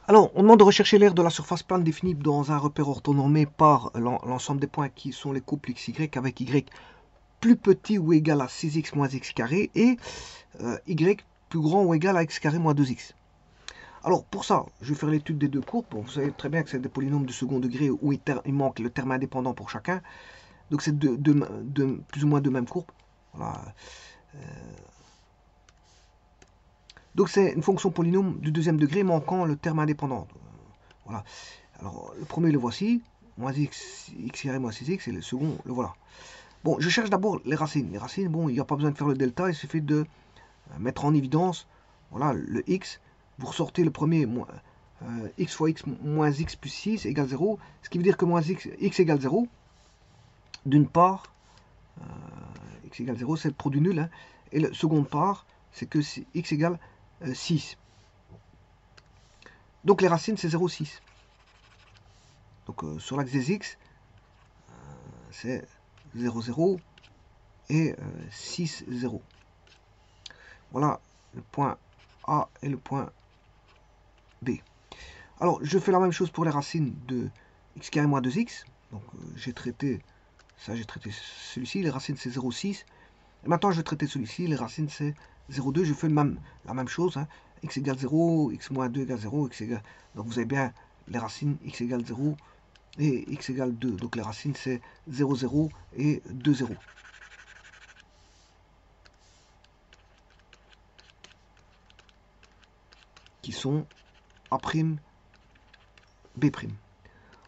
Alors, on demande de rechercher l'aire de la surface plane définie dans un repère orthonormé par l'ensemble des points qui sont les couples xy avec y plus petit ou égal à 6x moins x carré et y plus grand ou égal à x carré moins 2x. Alors, pour ça, je vais faire l'étude des deux courbes. Bon, vous savez très bien que c'est des polynômes de second degré où il manque le terme indépendant pour chacun. Donc, c'est plus ou moins deux mêmes courbes. Voilà. Donc, c'est une fonction polynôme du deuxième degré manquant le terme indépendant. Voilà. Alors, le premier, le voici. Moins x carré moins 6x. Et le second, le voilà. Bon, je cherche d'abord les racines. Les racines, bon, il n'y a pas besoin de faire le delta. Il suffit de mettre en évidence, voilà, le x. Vous ressortez le premier, x fois x moins x plus 6 égale 0. Ce qui veut dire que moins x égale 0. D'une part, x égale 0, c'est le produit nul. Hein, et la seconde part, c'est que x égale 6. Donc les racines, c'est 0, 6. Donc sur l'axe des x, c'est 0, 0 et 6, 0. Voilà le point A et le point B. Alors, je fais la même chose pour les racines de x carré moins 2x. Donc, j'ai traité ça, j'ai traité celui-ci. Les racines, c'est 0,6. Et maintenant, je vais traiter celui-ci. Les racines, c'est 0,2. Je fais la même chose. Hein. X égale 0, x moins 2 égale 0. X égale... Donc, vous avez bien les racines x égale 0 et x égale 2. Donc, les racines, c'est 0, 0 et 2, 0. Qui sont A', B'.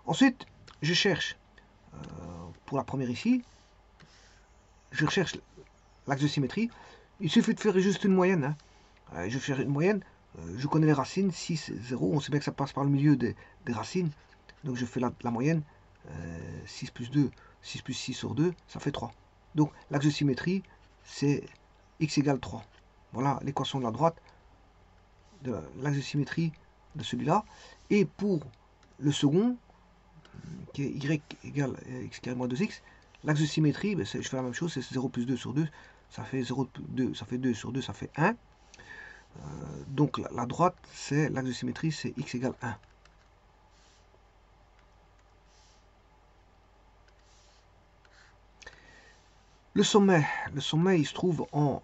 Ensuite, je cherche, pour la première ici, je recherche l'axe de symétrie. Il suffit de faire juste une moyenne. Hein. Je vais faire une moyenne. Je connais les racines, 6, 0. On sait bien que ça passe par le milieu des racines. Donc je fais la moyenne. 6 plus 2, 6 plus 6 sur 2, ça fait 3. Donc l'axe de symétrie, c'est x égale 3. Voilà l'équation de la droite de l'axe de symétrie de celui-là. Et pour le second, qui est y égale x carré moins 2x, l'axe de symétrie, ben je fais la même chose, c'est 0 plus 2 sur 2, ça fait 2, ça fait 2 sur 2, ça fait 1. Donc la droite, c'est l'axe de symétrie, c'est x égale 1. Le sommet, il se trouve en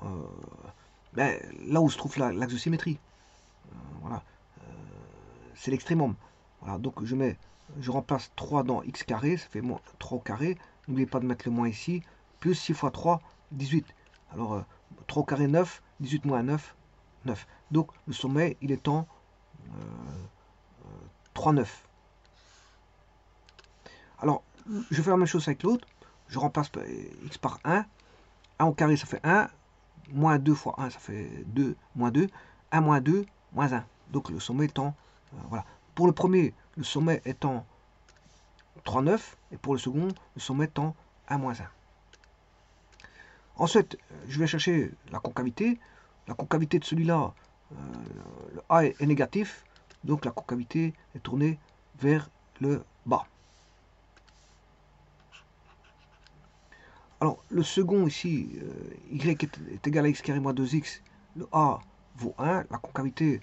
là où se trouve l'axe de symétrie. Voilà, c'est l'extrémum. Voilà, donc je remplace 3 dans x carré, ça fait 3 au carré. N'oubliez pas de mettre le moins ici. Plus 6 fois 3, 18. Alors 3 au carré, 9. 18 moins 9, 9. Donc le sommet, il est en 3, 9. Alors, je fais la même chose avec l'autre. Je remplace x par 1. 1 au carré, ça fait 1. Moins 2 fois 1, ça fait 2. Moins 2. 1 moins 2, moins 1. Donc le sommet est en... voilà. Pour le premier, le sommet est en 3, 9. Et pour le second, le sommet est en 1 moins 1. Ensuite, je vais chercher la concavité. La concavité de celui-là, le A est négatif. Donc la concavité est tournée vers le bas. Alors, le second ici, y est égal à x carré moins 2x. Le A vaut 1. La concavité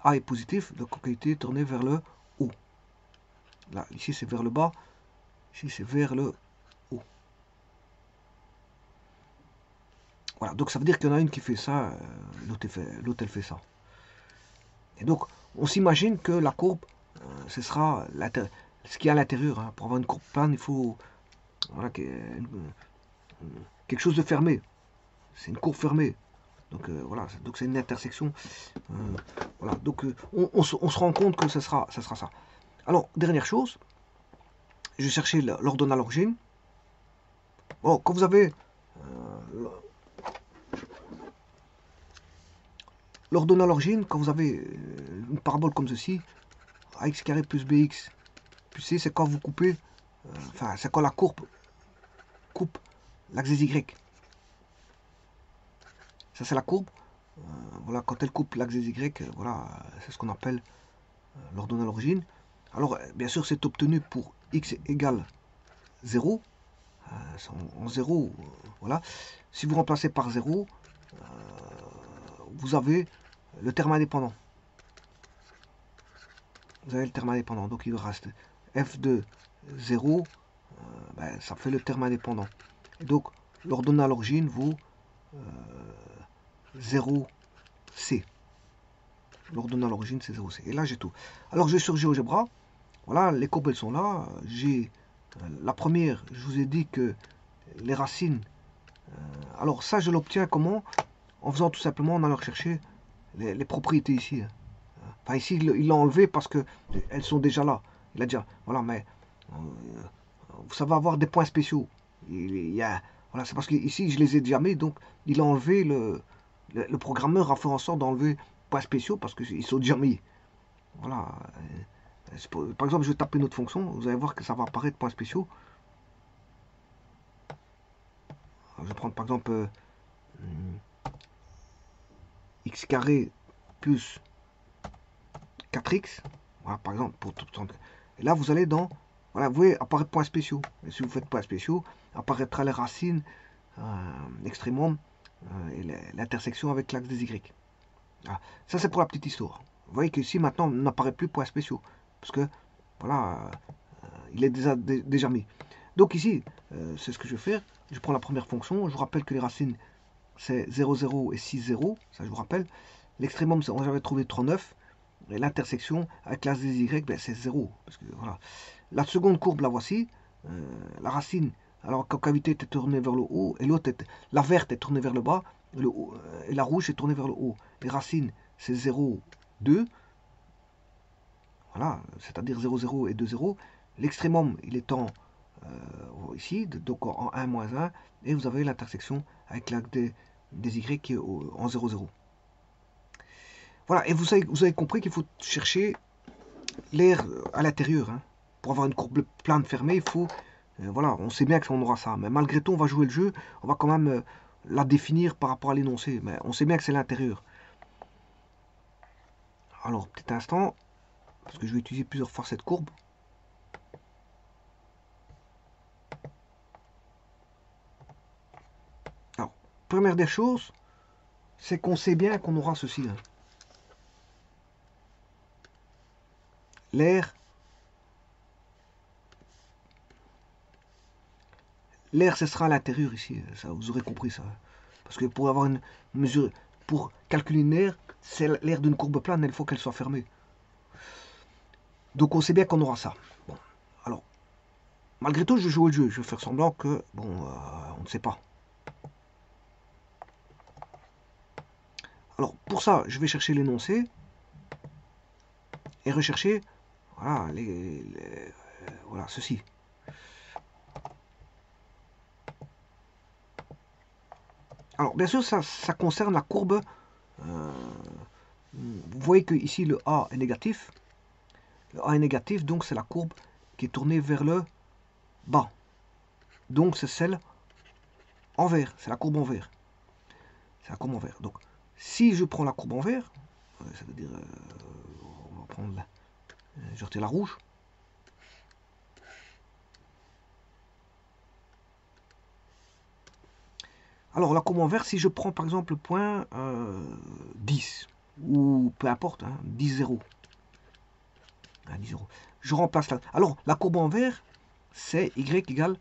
A est positif. La concavité est tournée vers le haut. Là, ici, c'est vers le bas. Ici, c'est vers le haut. Voilà, donc ça veut dire qu'il y en a une qui fait ça, l'autre elle fait ça. Et donc, on s'imagine que la courbe, ce sera ce qu'il y a à l'intérieur. Hein. Pour avoir une courbe plane, il faut voilà, quelque chose de fermé. C'est une courbe fermée. Donc voilà, donc c'est une intersection. Voilà, donc on se rend compte que ça sera ça. Alors, dernière chose, je vais chercher l'ordonnale origine. Bon, quand vous avez l'ordonnale origine, quand vous avez une parabole comme ceci, ax carré plus bx plus c, c'est quand vous coupez, enfin, c'est quand la courbe coupe l'axe des y. Ça, c'est la courbe. Voilà, quand elle coupe l'axe des y, voilà, c'est ce qu'on appelle l'ordonnale origine. Alors, bien sûr, c'est obtenu pour x égale 0. En 0, voilà. Si vous remplacez par 0, vous avez le terme indépendant. vous avez le terme indépendant. Donc il reste f de 0, ben, ça fait le terme indépendant. Et donc l'ordonnée à l'origine vaut 0C. L'ordonnée à l'origine c'est 0C. Et là j'ai tout. Alors je vais sur GeoGebra. Voilà, les courbes elles sont là. J'ai la première, je vous ai dit que les racines. Alors ça je l'obtiens comment? En faisant tout simplement, en allant rechercher les propriétés ici. Enfin ici il l'a enlevé parce que elles sont déjà là. Il a déjà, voilà, mais ça va avoir des points spéciaux. Voilà, c'est parce que ici je les ai déjà mis, donc il a enlevé le programmeur a fait en sorte d'enlever points spéciaux parce qu'ils sont déjà mis. Voilà. Par exemple, je vais taper une autre fonction, vous allez voir que ça va apparaître points spéciaux. Alors, je vais prendre par exemple x carré plus 4x. Voilà, par exemple, pour tout. Et là, vous allez dans. Voilà, vous voyez apparaître points spéciaux. Et si vous faites points spéciaux, apparaîtra les racines, l'extrémum et l'intersection avec l'axe des y. Ah, ça, c'est pour la petite histoire. Vous voyez qu'ici, maintenant, on n'apparaît plus points spéciaux. Parce que, voilà, il est déjà mis. Donc ici, c'est ce que je vais faire. Je prends la première fonction. Je vous rappelle que les racines, c'est 0, 0 et 6, 0. Ça, je vous rappelle. L'extrémum, j'avais trouvé 39. Et l'intersection avec l'axe des y, ben, c'est 0. Parce que, voilà. La seconde courbe, la voici. La racine, alors concavité était tournée vers le haut, et l'autre, la verte est tournée vers le bas, et la rouge est tournée vers le haut. Les racines, c'est 0, 2. Voilà, c'est-à-dire 0, 0 et 2, 0. L'extrémum, il est en ici, donc en 1, moins 1, et vous avez l'intersection avec l'axe des y qui est en 0, 0. Voilà, et vous avez compris qu'il faut chercher l'air à l'intérieur. Hein. Pour avoir une courbe plane fermée, il faut... voilà, on sait bien qu'on aura ça. Mais malgré tout, on va jouer le jeu. On va quand même la définir par rapport à l'énoncé. Mais on sait bien que c'est l'intérieur. Alors, petit instant. Parce que je vais utiliser plusieurs fois cette courbe. Alors, première des choses, c'est qu'on sait bien qu'on aura ceci. Hein. L'air, ce sera à l'intérieur ici. Ça, vous aurez compris ça. Parce que pour avoir une mesure, pour calculer une aire, c'est l'air d'une courbe plane, il faut qu'elle soit fermée. Donc on sait bien qu'on aura ça. Bon, alors, malgré tout, je joue le jeu. Je vais faire semblant que, bon, on ne sait pas. Alors, pour ça, je vais chercher l'énoncé et rechercher, voilà, voilà, ceci. Alors, bien sûr, ça concerne la courbe. Vous voyez que ici, le A est négatif. Le A est négatif, donc c'est la courbe qui est tournée vers le bas. Donc, c'est celle en vert. C'est la courbe en vert. C'est la courbe en vert. Donc, si je prends la courbe en vert, ça veut dire, on va prendre là, je retire la rouge. Alors, la courbe en vert, si je prends par exemple le point 10, ou peu importe, hein, 10, 0. Hein, 10, 0. Je remplace là. Alors, la courbe en vert, c'est y égale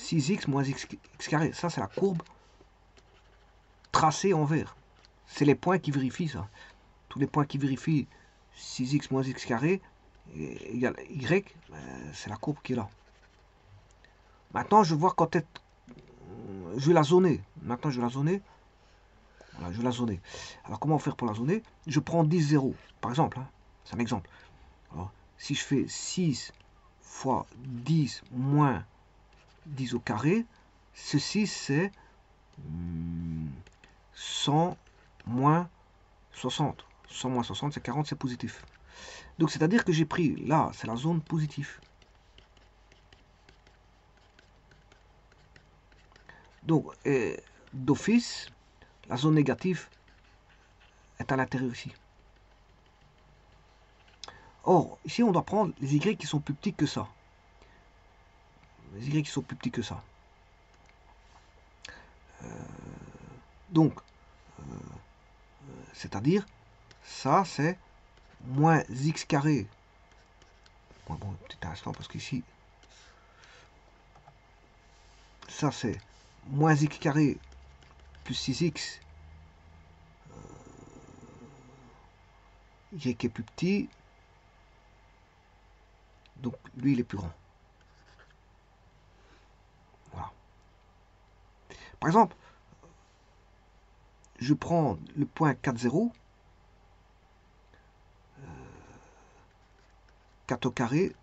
6x moins x carré. Ça, c'est la courbe tracée en vert. C'est les points qui vérifient ça. Tous les points qui vérifient 6x moins x carré égale y, c'est la courbe qui est là. Maintenant, je vais voir quand est... Je vais la zoner. Maintenant, je vais la zoner. Voilà, je vais la zoner. Alors, comment faire pour la zoner? Je prends 10, 0. Par exemple, hein, c'est un exemple. Alors, si je fais 6 fois 10 moins 10 au carré, ceci c'est 100 moins 60. 100 moins 60, c'est 40, c'est positif. Donc, c'est-à-dire que j'ai pris, là, c'est la zone positive. Donc, d'office, la zone négative est à l'intérieur ici. Or, ici, on doit prendre les y qui sont plus petits que ça. Les y qui sont plus petits que ça. Donc, c'est-à-dire, ça, c'est moins x carré. Bon, petit instant, parce qu'ici, ça c'est moins x carré plus 6x, y qui est plus petit, donc lui il est plus grand. Voilà. Par exemple, je prends le point 4, 0, 4 au carré,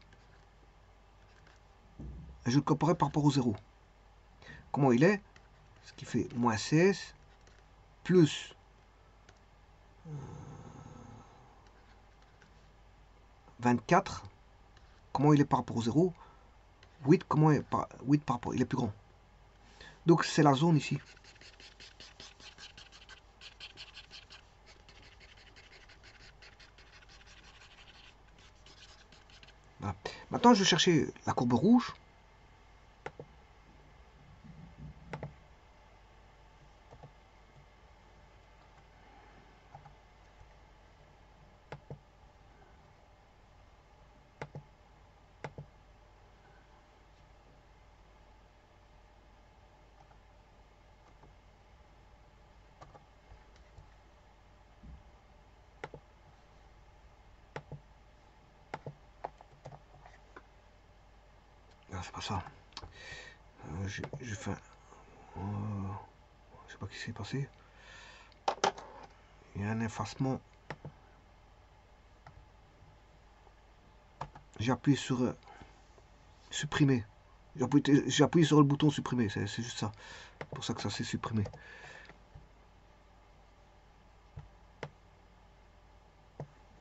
et je le comparerai par rapport au 0. Comment il est? Ce qui fait moins 16 plus 24. Comment il est par rapport au 0? 8, comment est 8 par rapport? Il est plus grand. Donc c'est la zone ici. Voilà. Maintenant, je vais chercher la courbe rouge. Ah, c'est pas ça. Je fais je sais pas ce qui s'est passé. Il y a un effacement. J'ai appuyé sur supprimer. J'ai appuyé sur le bouton supprimer. C'est juste ça. C'est pour ça que ça s'est supprimé.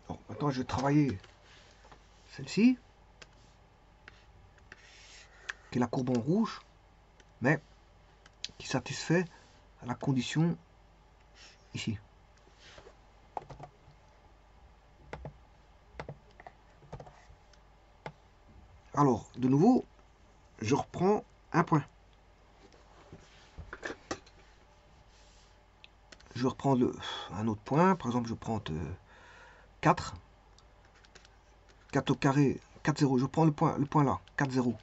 Bon, maintenant, je vais travailler celle-ci, qui est la courbe en rouge, mais qui satisfait à la condition ici. Alors, de nouveau, je reprends un point. Je reprends un autre point. Par exemple, je prends 4. 4 au carré, 4, 0. Je prends le point là, 4, 0.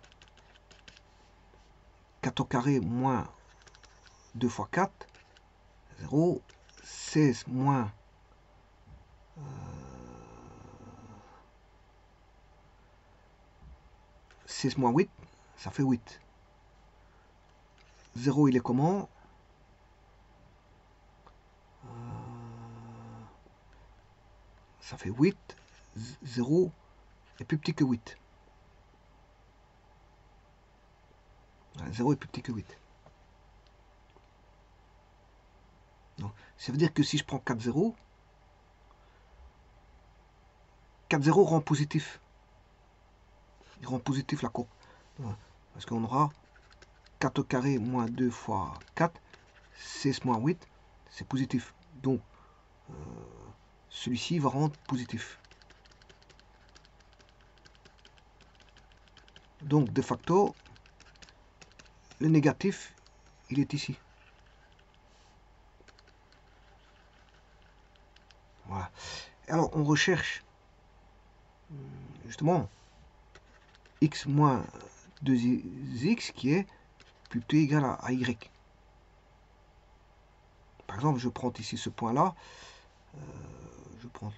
4 au carré moins 2 fois 4, 0. 16 moins 16 moins 8, ça fait 8. 0, il est comment? Ça fait 8. 0 est plus petit que 8. 0 est plus petit que 8. Donc, ça veut dire que si je prends 4, 0, 4, 0 rend positif. Il rend positif la courbe. Parce qu'on aura 4 au carré moins 2 fois 4, 16 moins 8, c'est positif. Donc, celui-ci va rendre positif. Donc, de facto, le négatif, il est ici. Voilà. Alors, on recherche, justement, x moins 2x qui est plus petit égal à y. Par exemple, je prends ici ce point-là. Je prends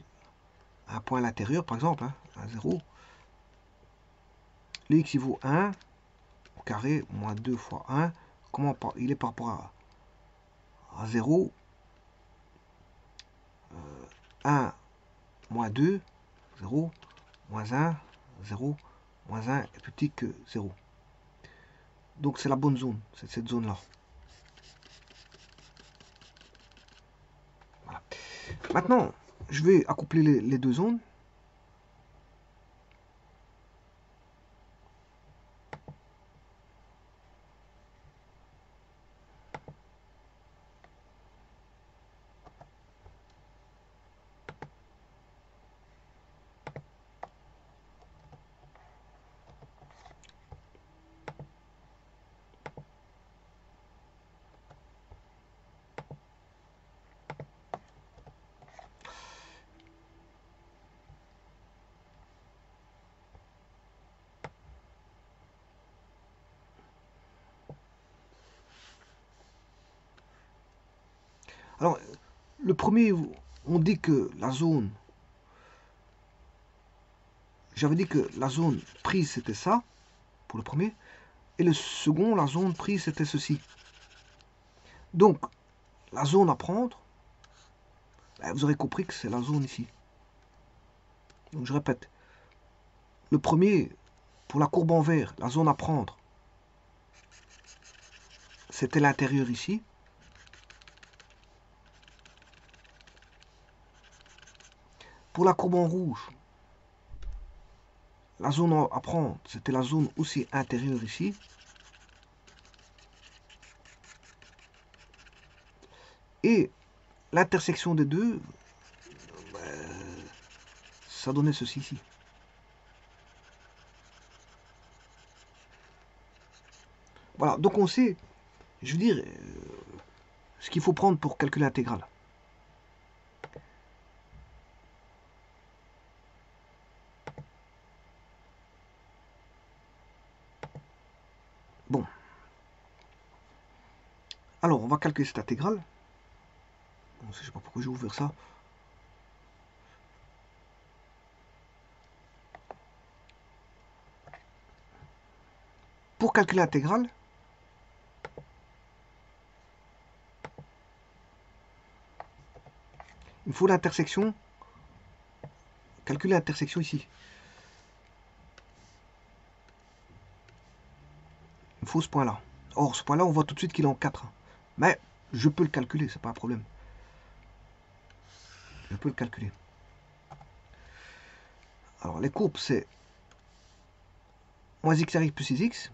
un point à l'intérieur, par exemple, hein, un 0. Le x, il vaut 1 au carré, moins 2 fois 1. Comment il est par rapport à 0? 1 moins 2, 0, moins 1, 0, moins 1 est plus petit que 0. Donc c'est la bonne zone, c'est cette zone-là. Voilà. Maintenant, je vais accoupler les deux zones. Alors, le premier, on dit que la zone, j'avais dit que la zone prise c'était ça, pour le premier, et le second, la zone prise c'était ceci. Donc, la zone à prendre, vous aurez compris que c'est la zone ici. Donc je répète, le premier, pour la courbe en vert, la zone à prendre, c'était l'intérieur ici. Pour la courbe en rouge, la zone à prendre, c'était la zone aussi intérieure ici. Et l'intersection des deux, ça donnait ceci ici. Voilà, donc on sait, je veux dire, ce qu'il faut prendre pour calculer l'intégrale. Bon. Alors, on va calculer cette intégrale. Bon, je ne sais pas pourquoi j'ai ouvert ça. Pour calculer l'intégrale, il faut l'intersection, calculer l'intersection ici. Il faut ce point-là. Or, ce point-là, on voit tout de suite qu'il est en 4. Mais je peux le calculer, c'est pas un problème. Je peux le calculer. Alors, les courbes, c'est moins x carré plus 6x.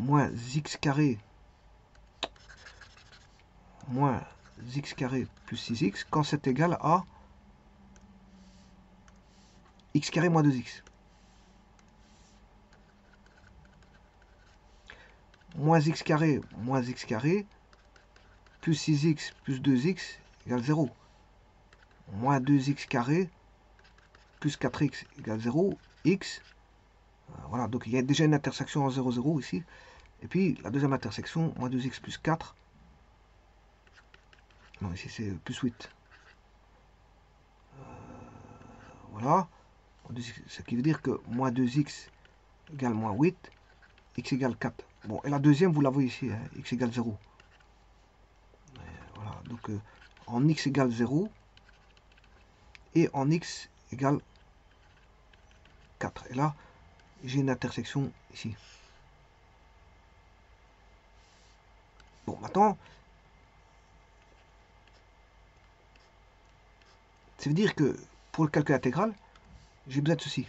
Moins x carré moins x carré plus 6x quand c'est égal à x carré moins 2x. Moins x carré plus 6x plus 2x égale 0. Moins 2x carré plus 4x égale 0. X. Voilà, donc il y a déjà une intersection en 0, 0 ici. Et puis la deuxième intersection, moins 2x plus 4. Non, ici c'est plus 8. Voilà. Ce qui veut dire que moins 2x égale moins 8. X égale 4. Bon, et la deuxième, vous la voyez ici, hein, x égale 0. Voilà, donc en x égale 0 et en x égale 4. Et là, j'ai une intersection ici. Bon, maintenant, ça veut dire que pour le calcul intégral, j'ai besoin de ceci.